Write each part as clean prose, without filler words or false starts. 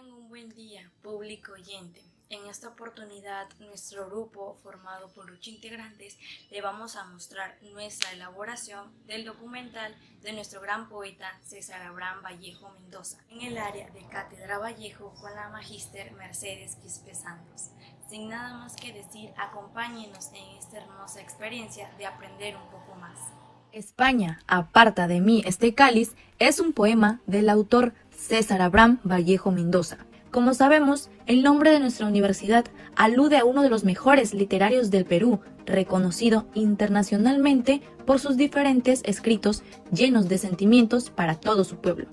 Tengan un buen día, público oyente. En esta oportunidad, nuestro grupo, formado por 8 integrantes, le vamos a mostrar nuestra elaboración del documental de nuestro gran poeta César Abraham Vallejo Mendoza, en el área de Cátedra Vallejo con la magíster Mercedes Quispe Santos. Sin nada más que decir, acompáñenos en esta hermosa experiencia de aprender un poco más. España, aparta de mí este cáliz, es un poema del autor César Abraham Vallejo Mendoza. Como sabemos, el nombre de nuestra universidad alude a uno de los mejores literarios del Perú, reconocido internacionalmente por sus diferentes escritos llenos de sentimientos para todo su pueblo.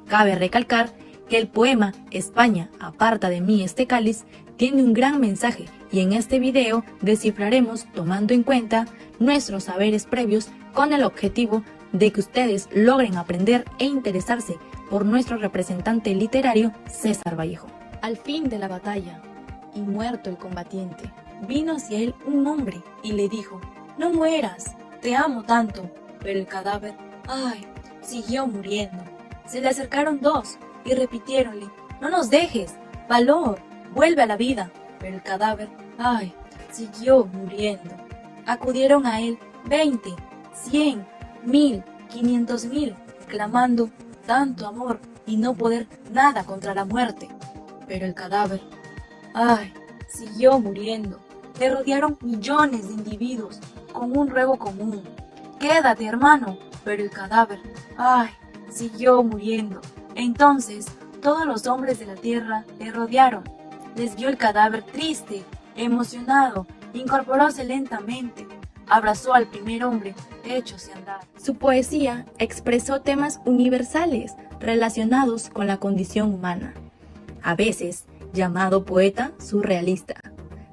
Cabe recalcar que el poema España, aparta de mí este cáliz tiene un gran mensaje y en este video descifraremos tomando en cuenta nuestros saberes previos con el objetivo de que ustedes logren aprender e interesarse por nuestro representante literario César Vallejo. Al fin de la batalla, y muerto el combatiente, vino hacia él un hombre y le dijo: «No mueras, te amo tanto». Pero el cadáver, ¡ay!, siguió muriendo. Se le acercaron dos y repitiéronle: «No nos dejes, valor, vuelve a la vida». Pero el cadáver, ¡ay!, siguió muriendo. Acudieron a él 20, 100, 1000, 500,000, clamando tanto amor y no poder nada contra la muerte. Pero el cadáver, ¡ay!, siguió muriendo. Le rodearon millones de individuos con un ruego común: «Quédate, hermano». Pero el cadáver, ¡ay!, siguió muriendo. Entonces todos los hombres de la tierra le rodearon. Les vio el cadáver triste, emocionado, incorporóse lentamente, abrazó al primer hombre, echóse a andar. Su poesía expresó temas universales relacionados con la condición humana, a veces llamado poeta surrealista.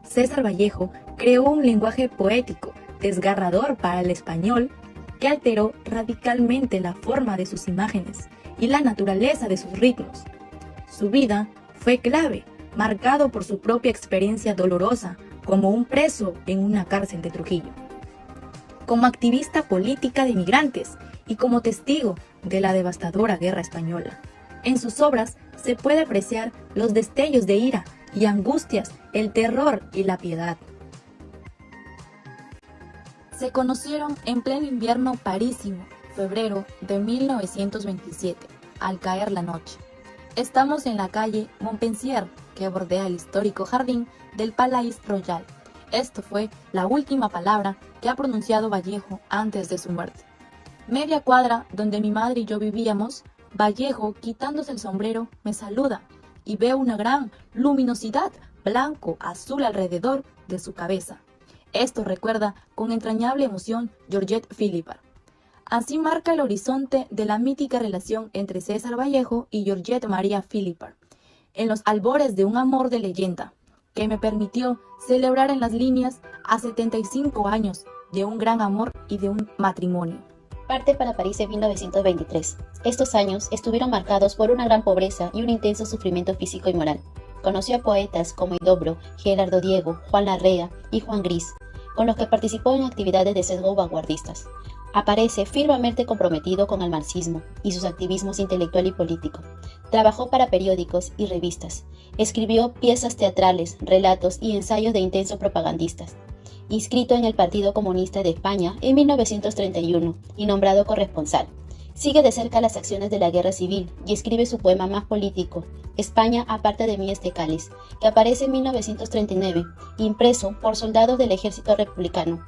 César Vallejo creó un lenguaje poético desgarrador para el español que alteró radicalmente la forma de sus imágenes y la naturaleza de sus ritmos. Su vida fue clave, marcado por su propia experiencia dolorosa como un preso en una cárcel de Trujillo, como activista política de migrantes y como testigo de la devastadora guerra española. En sus obras se puede apreciar los destellos de ira y angustias, el terror y la piedad. Se conocieron en pleno invierno parísimo, febrero de 1927, al caer la noche. Estamos en la calle Montpensier, que bordea el histórico jardín del Palais Royal. Esto fue la última palabra que ha pronunciado Vallejo antes de su muerte. Media cuadra donde mi madre y yo vivíamos, Vallejo, quitándose el sombrero, me saluda y veo una gran luminosidad blanco, azul alrededor de su cabeza. Esto recuerda con entrañable emoción Georgette Philippard. Así marca el horizonte de la mítica relación entre César Vallejo y Georgette María Philippard, en los albores de un amor de leyenda, que me permitió celebrar en las líneas a 75 años de un gran amor y de un matrimonio. Parte para París en 1923. Estos años estuvieron marcados por una gran pobreza y un intenso sufrimiento físico y moral. Conoció a poetas como Huidobro, Gerardo Diego, Juan Larrea y Juan Gris, con los que participó en actividades de sesgo vanguardistas. Aparece firmemente comprometido con el marxismo y sus activismos intelectual y político. Trabajó para periódicos y revistas. Escribió piezas teatrales, relatos y ensayos de intensos propagandistas. Inscrito en el Partido Comunista de España en 1931 y nombrado corresponsal. Sigue de cerca las acciones de la guerra civil y escribe su poema más político, España, aparta de mí este cáliz, que aparece en 1939, impreso por soldados del ejército republicano.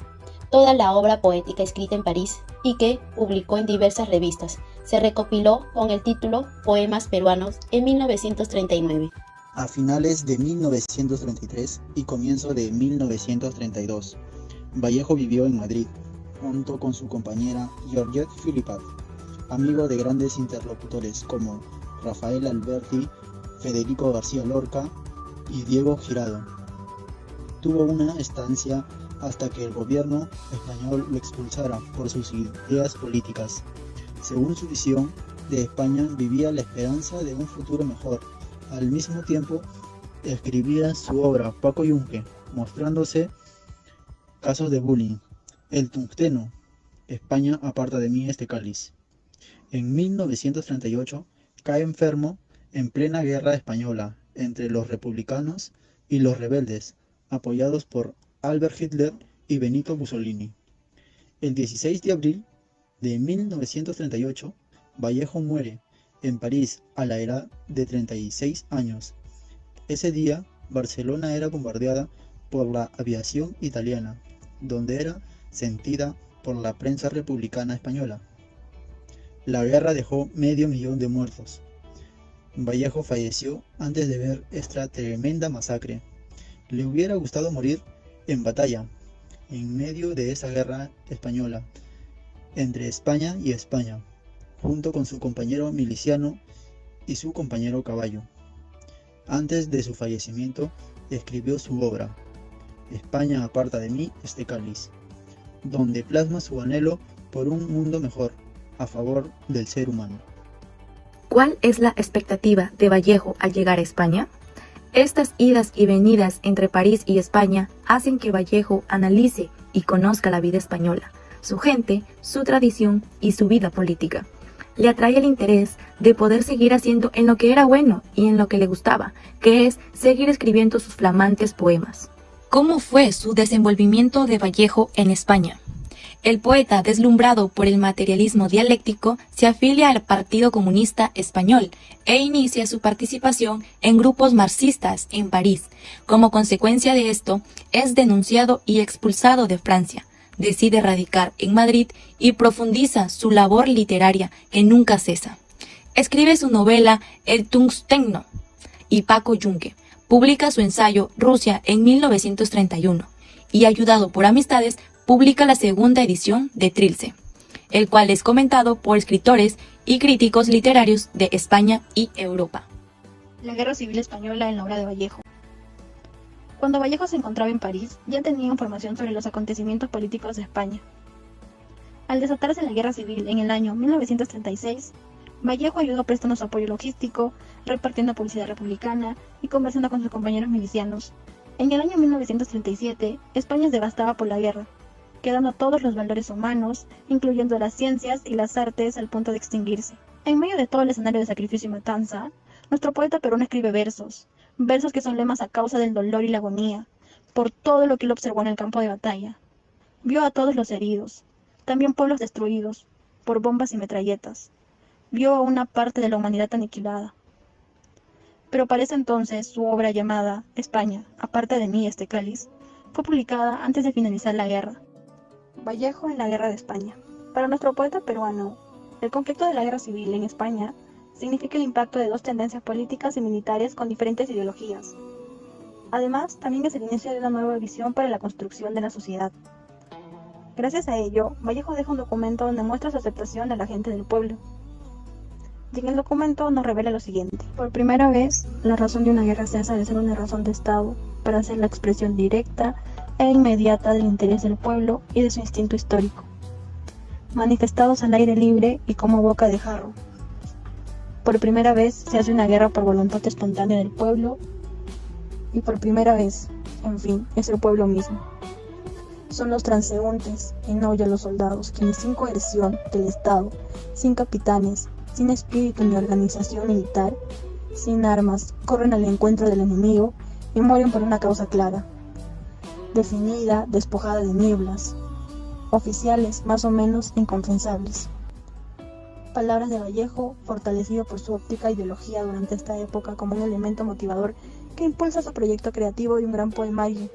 Toda la obra poética escrita en París y que publicó en diversas revistas se recopiló con el título Poemas Peruanos en 1939. A finales de 1933 y comienzo de 1932, Vallejo vivió en Madrid, junto con su compañera Georgette Philippard, amigo de grandes interlocutores como Rafael Alberti, Federico García Lorca y Diego Girado. Tuvo una estancia hasta que el gobierno español lo expulsara por sus ideas políticas. Según su visión de España, vivía la esperanza de un futuro mejor. Al mismo tiempo, escribía su obra Paco Yunque, mostrándose casos de bullying. El tungsteno, España, aparta de mí este cáliz. En 1938, cae enfermo en plena guerra española entre los republicanos y los rebeldes, apoyados por Albert Hitler y Benito Mussolini. El 16 de abril de 1938, Vallejo muere en París a la edad de 36 años. Ese día, Barcelona era bombardeada por la aviación italiana, donde era sentida por la prensa republicana española. La guerra dejó 500.000 de muertos. Vallejo falleció antes de ver esta tremenda masacre. Le hubiera gustado morir en batalla, en medio de esa guerra española, entre España y España, junto con su compañero miliciano y su compañero caballo. Antes de su fallecimiento, escribió su obra, España aparta de mí este cáliz, donde plasma su anhelo por un mundo mejor, a favor del ser humano. ¿Cuál es la expectativa de Vallejo al llegar a España? Estas idas y venidas entre París y España hacen que Vallejo analice y conozca la vida española, su gente, su tradición y su vida política. Le atrae el interés de poder seguir haciendo en lo que era bueno y en lo que le gustaba, que es seguir escribiendo sus flamantes poemas. ¿Cómo fue su desenvolvimiento de Vallejo en España? El poeta, deslumbrado por el materialismo dialéctico, se afilia al Partido Comunista Español e inicia su participación en grupos marxistas en París. Como consecuencia de esto, es denunciado y expulsado de Francia. Decide radicar en Madrid y profundiza su labor literaria que nunca cesa. Escribe su novela El Tungsteno y Paco Yunque. Publica su ensayo Rusia en 1931 y, ayudado por amistades, publica la segunda edición de Trilce, el cual es comentado por escritores y críticos literarios de España y Europa. La Guerra Civil Española en la obra de Vallejo. Cuando Vallejo se encontraba en París, ya tenía información sobre los acontecimientos políticos de España. Al desatarse la Guerra Civil en el año 1936, Vallejo ayudó prestando su apoyo logístico, repartiendo publicidad republicana y conversando con sus compañeros milicianos. En el año 1937, España es devastada por la guerra, quedando todos los valores humanos, incluyendo las ciencias y las artes, al punto de extinguirse. En medio de todo el escenario de sacrificio y matanza, nuestro poeta peruano escribe versos que son lemas a causa del dolor y la agonía, por todo lo que él observó en el campo de batalla. Vio a todos los heridos, también pueblos destruidos, por bombas y metralletas. Vio a una parte de la humanidad aniquilada. Pero para ese entonces, su obra llamada España, aparta de mí este cáliz, fue publicada antes de finalizar la guerra. Vallejo en la Guerra de España. Para nuestro poeta peruano, el conflicto de la Guerra Civil en España significa el impacto de dos tendencias políticas y militares con diferentes ideologías. Además, también es el inicio de una nueva visión para la construcción de la sociedad. Gracias a ello, Vallejo deja un documento donde muestra su aceptación de la gente del pueblo. Y en el documento nos revela lo siguiente. Por primera vez, la razón de una guerra cesa de ser una razón de Estado para ser la expresión directa e inmediata del interés del pueblo y de su instinto histórico, manifestados al aire libre y como boca de jarro. Por primera vez se hace una guerra por voluntad espontánea del pueblo y por primera vez, en fin, es el pueblo mismo. Son los transeúntes y no ya los soldados quienes sin coerción del Estado, sin capitanes, sin espíritu ni organización militar, sin armas, corren al encuentro del enemigo y mueren por una causa clara, definida, despojada de nieblas, oficiales más o menos inconfensables. Palabras de Vallejo, fortalecido por su óptica e ideología durante esta época como un elemento motivador que impulsa su proyecto creativo de un gran poemario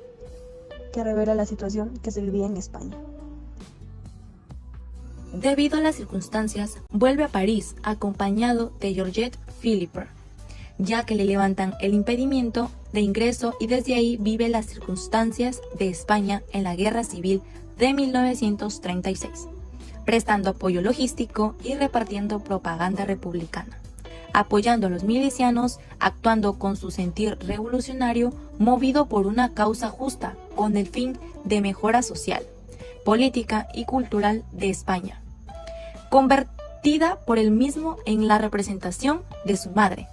que revela la situación que se vivía en España. Debido a las circunstancias, vuelve a París acompañado de Georgette Philipper, ya que le levantan el impedimento de ingreso y desde ahí vive las circunstancias de España en la Guerra Civil de 1936, prestando apoyo logístico y repartiendo propaganda republicana, apoyando a los milicianos, actuando con su sentir revolucionario, movido por una causa justa, con el fin de mejora social, política y cultural de España, convertida por él mismo en la representación de su madre.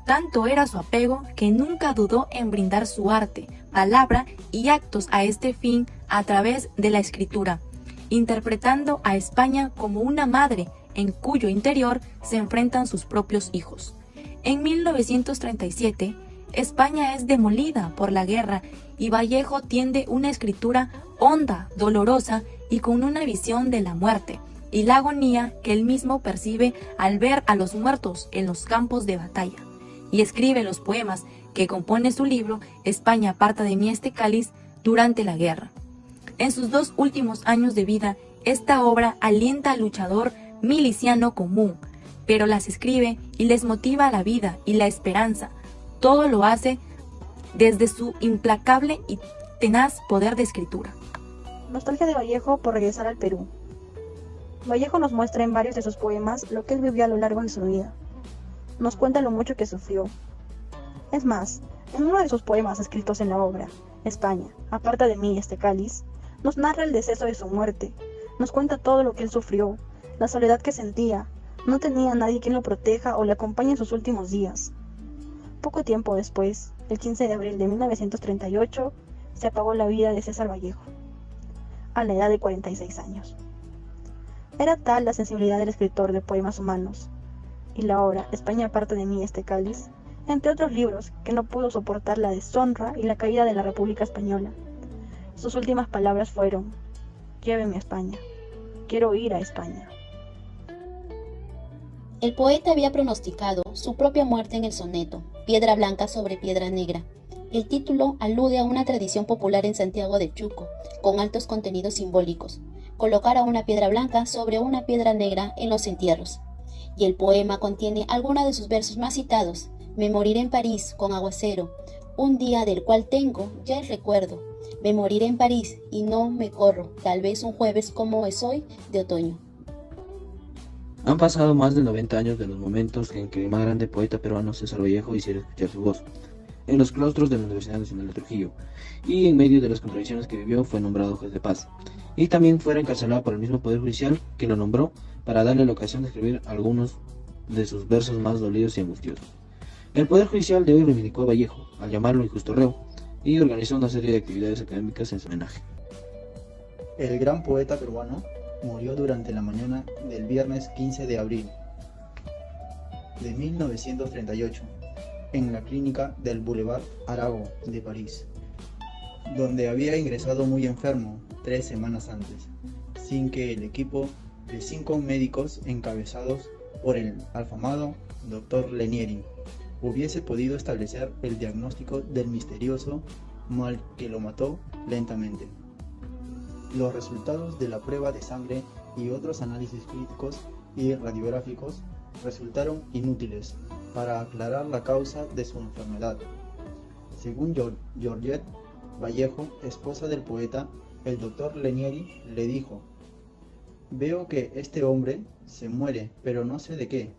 Tanto era su apego que nunca dudó en brindar su arte, palabra y actos a este fin a través de la escritura, interpretando a España como una madre en cuyo interior se enfrentan sus propios hijos. En 1937 España es demolida por la guerra y Vallejo tiende una escritura honda, dolorosa y con una visión de la muerte y la agonía que él mismo percibe al ver a los muertos en los campos de batalla, y escribe los poemas que compone su libro España aparta de mí este cáliz durante la guerra. En sus 2 últimos años de vida, esta obra alienta al luchador miliciano común, pero las escribe y les motiva la vida y la esperanza. Todo lo hace desde su implacable y tenaz poder de escritura. Nostalgia de Vallejo por regresar al Perú. Vallejo nos muestra en varios de sus poemas lo que él vivió a lo largo de su vida. Nos cuenta lo mucho que sufrió. Es más, en uno de sus poemas escritos en la obra, España, aparta de mí este cáliz, nos narra el deceso de su muerte, nos cuenta todo lo que él sufrió, la soledad que sentía, no tenía a nadie quien lo proteja o le acompañe en sus últimos días. Poco tiempo después, el 15 de abril de 1938, se apagó la vida de César Vallejo, a la edad de 46 años. Era tal la sensibilidad del escritor de poemas humanos, y la obra España aparta de mí este cáliz, entre otros libros, que no pudo soportar la deshonra y la caída de la República Española. Sus últimas palabras fueron: llévenme a España, quiero ir a España. El poeta había pronosticado su propia muerte en el soneto Piedra Blanca sobre Piedra Negra. El título alude a una tradición popular en Santiago de Chuco, con altos contenidos simbólicos: colocar a una piedra blanca sobre una piedra negra en los entierros. Y el poema contiene algunos de sus versos más citados: me moriré en París con aguacero, un día del cual tengo ya el recuerdo. Me moriré en París y no me corro, tal vez un jueves como es hoy de otoño. Han pasado más de 90 años de los momentos en que el más grande poeta peruano César Vallejo hiciera escuchar su voz, en los claustros de la Universidad Nacional de Trujillo, y en medio de las contradicciones que vivió fue nombrado juez de paz, y también fuera encarcelado por el mismo Poder Judicial que lo nombró para darle la ocasión de escribir algunos de sus versos más dolidos y angustiosos. El Poder Judicial de hoy reivindicó a Vallejo, al llamarlo injusto reo, y organizó una serie de actividades académicas en su homenaje. El gran poeta peruano murió durante la mañana del viernes 15 de abril de 1938 en la clínica del Boulevard Arago de París, donde había ingresado muy enfermo 3 semanas antes, sin que el equipo de 5 médicos encabezados por el afamado Dr. Lenieri hubiese podido establecer el diagnóstico del misterioso mal que lo mató lentamente. Los resultados de la prueba de sangre y otros análisis clínicos y radiográficos resultaron inútiles para aclarar la causa de su enfermedad. Según Georgette Vallejo, esposa del poeta, el doctor Lenieri le dijo: veo que este hombre se muere, pero no sé de qué.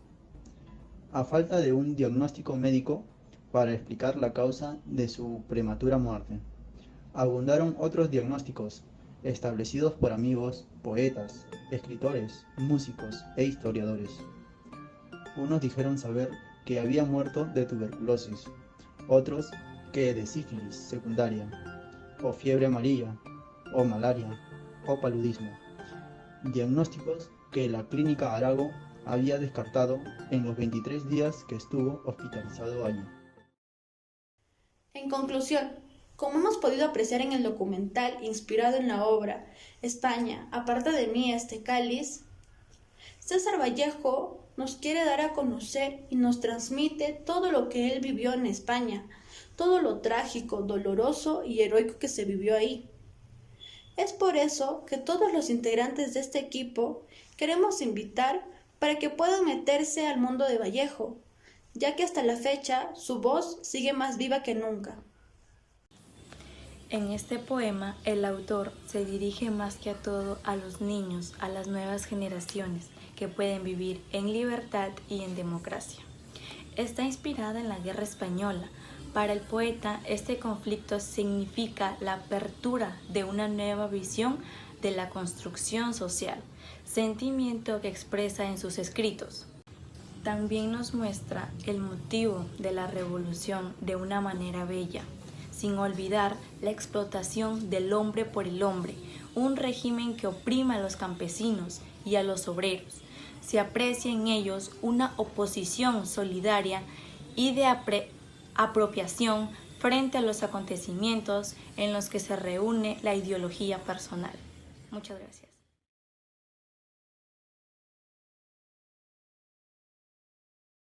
A falta de un diagnóstico médico para explicar la causa de su prematura muerte, abundaron otros diagnósticos establecidos por amigos, poetas, escritores, músicos e historiadores. Unos dijeron saber que había muerto de tuberculosis, otros que de sífilis secundaria, o fiebre amarilla, o malaria, o paludismo. Diagnósticos que la clínica Arago había descartado en los 23 días que estuvo hospitalizado allí. En conclusión, como hemos podido apreciar en el documental inspirado en la obra España, aparta de mí este cáliz, César Vallejo nos quiere dar a conocer y nos transmite todo lo que él vivió en España, todo lo trágico, doloroso y heroico que se vivió ahí. Es por eso que todos los integrantes de este equipo queremos invitar para que puedan meterse al mundo de Vallejo, ya que hasta la fecha su voz sigue más viva que nunca. En este poema, el autor se dirige más que a todo a los niños, a las nuevas generaciones que pueden vivir en libertad y en democracia. Está inspirada en la Guerra Española. Para el poeta, este conflicto significa la apertura de una nueva visión de la construcción social, sentimiento que expresa en sus escritos. También nos muestra el motivo de la revolución de una manera bella, sin olvidar la explotación del hombre por el hombre, un régimen que oprime a los campesinos y a los obreros. Se aprecia en ellos una oposición solidaria y de apropiación frente a los acontecimientos en los que se reúne la ideología personal. Muchas gracias.